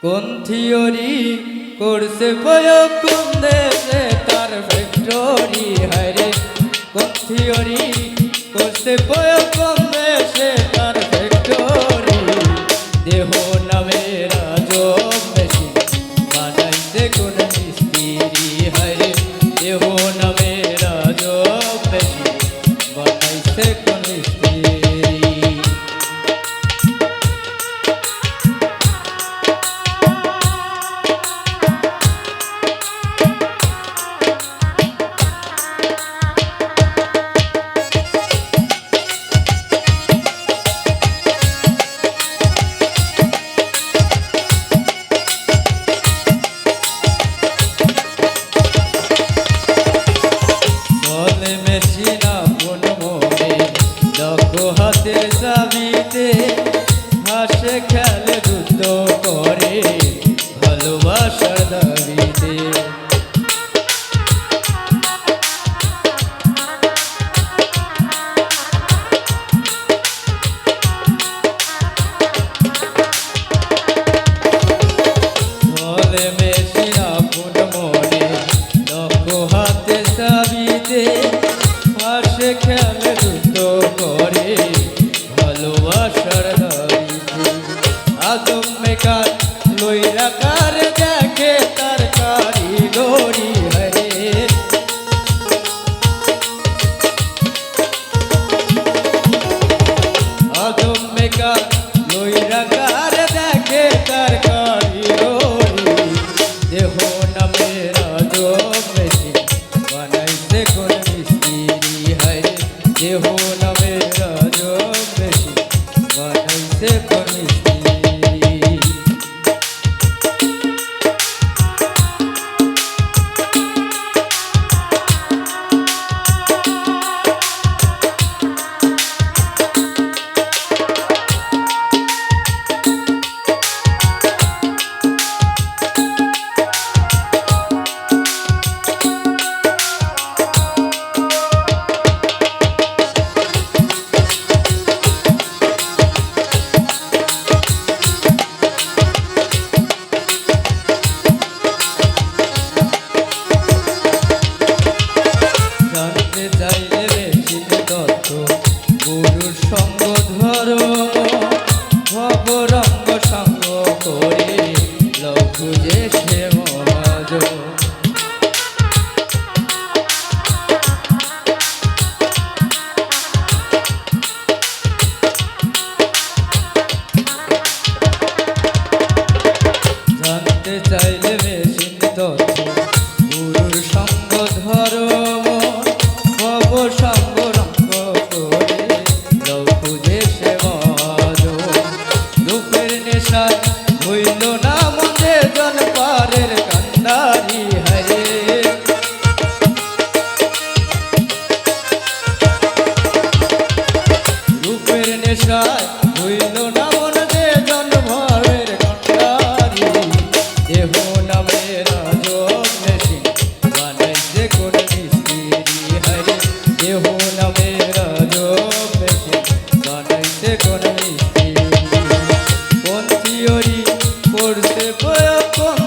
কোন থিওরি করছে প্রয়োগ কোন দেশে তার ফ্যাক্টরি হায়রে। কোন থিওরি করছে প্রয়োগ কোন দেশে তার ফ্যাক্টরি। দেহ নামের আজব মেশিন বানাইছে কোন মিস্ত্রি হায়রে। দেহ নামের আজব মেশিন বানাইছে কোন মিস্ত্রি। হাতের চাবিতে হাসে খেলে যুদ্ধ করে ভালোবাসার দাবিতে। বলে মেশিন আপন মনে দক্ষ হাতের চাবিতে হাসে খেলে যুদ্ধ করে ভালোবাসার দাবিতে। আদম মেকার লইরা কার দেখে তার কারিগরি হরে। আদম মেকার লইরা কার দেখে তার কারিগরি। দেহ নামের আজব মেশিন বানাইছে কোন মিস্ত্রি হরে। দেহ নামের আজব মেশিন বানাইছে কোন মিস্ত্রি। জানতে চাইলে মেশিন তত্ত্ব গুরুর সঙ্গ ধরো ভবরঙ্গ সঙ্গ করে লঘু যে সে মহাজ। জানতে চাইলে মেশিন তত্ত্ব গুরুর সঙ্গ ধরো সঙ্গ রঙ্গ করে লঘু যে সে মজ। রূপের নেশায় হইল না মনে জন পারের কান্ডারি হরে। রূপের নেশায় হইল না মনে জন পারের কান্ডারি। দেহ নামের আজব মেশিন বানাইছে কোন মিস্ত্রি হরে। দেহ নামের আজব মেশিন বানাইছে কোন মিস্ত্রি। কোন থিওরি করছে প্রয়োগ কোন